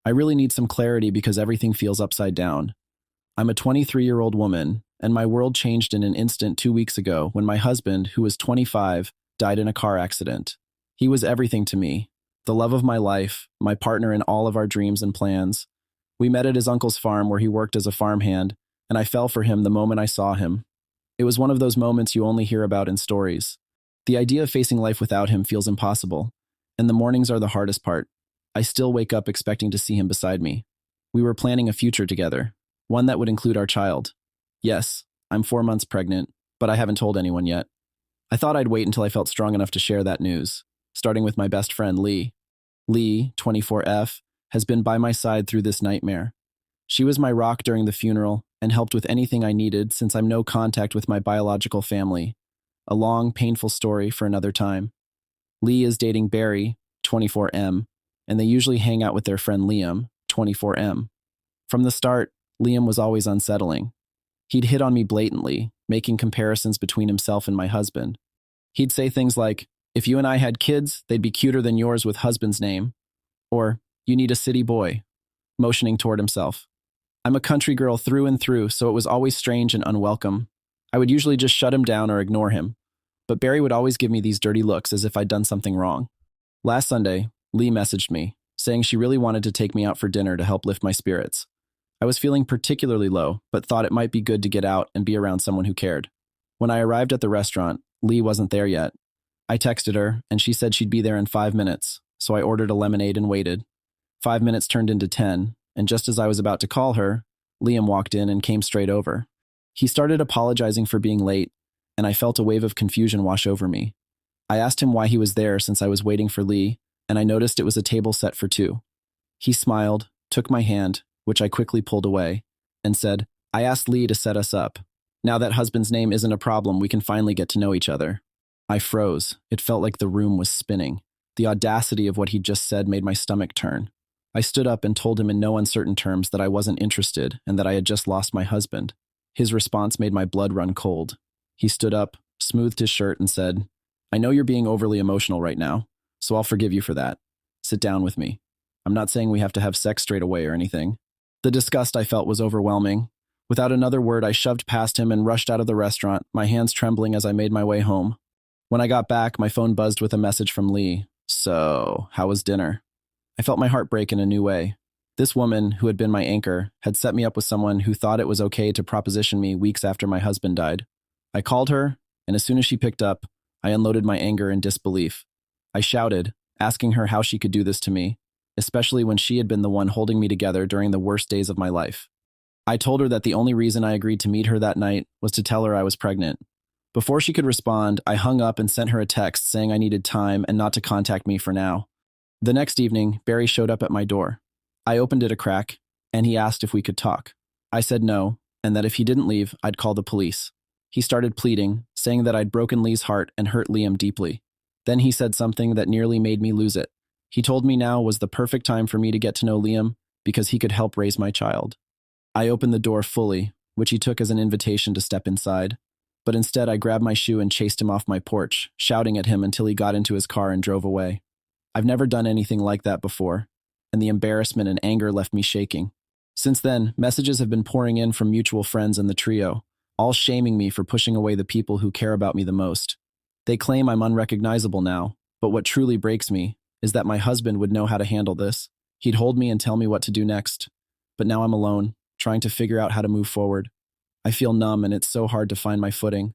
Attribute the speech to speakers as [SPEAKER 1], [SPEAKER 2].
[SPEAKER 1] I really need some clarity because everything feels upside down. I'm a 23-year-old woman, and my world changed in an instant 2 weeks ago when my husband, who was 25, died in a car accident. He was everything to me, the love of my life, my partner in all of our dreams and plans. We met at his uncle's farm where he worked as a farmhand, and I fell for him the moment I saw him. It was one of those moments you only hear about in stories. The idea of facing life without him feels impossible, and the mornings are the hardest part. I still wake up expecting to see him beside me. We were planning a future together, one that would include our child. Yes, I'm 4 months pregnant, but I haven't told anyone yet. I thought I'd wait until I felt strong enough to share that news, starting with my best friend, Lee. Lee, 24F, has been by my side through this nightmare. She was my rock during the funeral and helped with anything I needed since I'm no contact with my biological family. A long, painful story for another time. Lee is dating Barry, 24M, and they usually hang out with their friend Liam, 24M. From the start, Liam was always unsettling. He'd hit on me blatantly, making comparisons between himself and my husband. He'd say things like, "If you and I had kids, they'd be cuter than yours with husband's name." Or, "You need a city boy," motioning toward himself. I'm a country girl through and through, so it was always strange and unwelcome. I would usually just shut him down or ignore him, but Barry would always give me these dirty looks as if I'd done something wrong. Last Sunday, Lee messaged me, saying she really wanted to take me out for dinner to help lift my spirits. I was feeling particularly low, but thought it might be good to get out and be around someone who cared. When I arrived at the restaurant, Lee wasn't there yet. I texted her, and she said she'd be there in 5 minutes, so I ordered a lemonade and waited. 5 minutes turned into 10, and just as I was about to call her, Liam walked in and came straight over. He started apologizing for being late, and I felt a wave of confusion wash over me. I asked him why he was there since I was waiting for Lee, and I noticed it was a table set for two. He smiled, took my hand, which I quickly pulled away, and said, "I asked Lee to set us up. Now that husband's name isn't a problem, we can finally get to know each other." I froze. It felt like the room was spinning. The audacity of what he'd just said made my stomach turn. I stood up and told him in no uncertain terms that I wasn't interested and that I had just lost my husband. His response made my blood run cold. He stood up, smoothed his shirt, and said, "I know you're being overly emotional right now, so I'll forgive you for that. Sit down with me. I'm not saying we have to have sex straight away or anything." The disgust I felt was overwhelming. Without another word, I shoved past him and rushed out of the restaurant, my hands trembling as I made my way home. When I got back, my phone buzzed with a message from Lee. "So, how was dinner?" I felt my heart break in a new way. This woman, who had been my anchor, had set me up with someone who thought it was okay to proposition me weeks after my husband died. I called her, and as soon as she picked up, I unloaded my anger and disbelief. I shouted, asking her how she could do this to me, especially when she had been the one holding me together during the worst days of my life. I told her that the only reason I agreed to meet her that night was to tell her I was pregnant. Before she could respond, I hung up and sent her a text saying I needed time and not to contact me for now. The next evening, Barry showed up at my door. I opened it a crack, and he asked if we could talk. I said no, and that if he didn't leave, I'd call the police. He started pleading, saying that I'd broken Lee's heart and hurt Liam deeply. Then he said something that nearly made me lose it. He told me now was the perfect time for me to get to know Liam because he could help raise my child. I opened the door fully, which he took as an invitation to step inside. But instead, I grabbed my shoe and chased him off my porch, shouting at him until he got into his car and drove away. I've never done anything like that before, and the embarrassment and anger left me shaking. Since then, messages have been pouring in from mutual friends in the trio, all shaming me for pushing away the people who care about me the most. They claim I'm unrecognizable now, but what truly breaks me is that my husband would know how to handle this. He'd hold me and tell me what to do next. But now I'm alone, trying to figure out how to move forward. I feel numb and it's so hard to find my footing.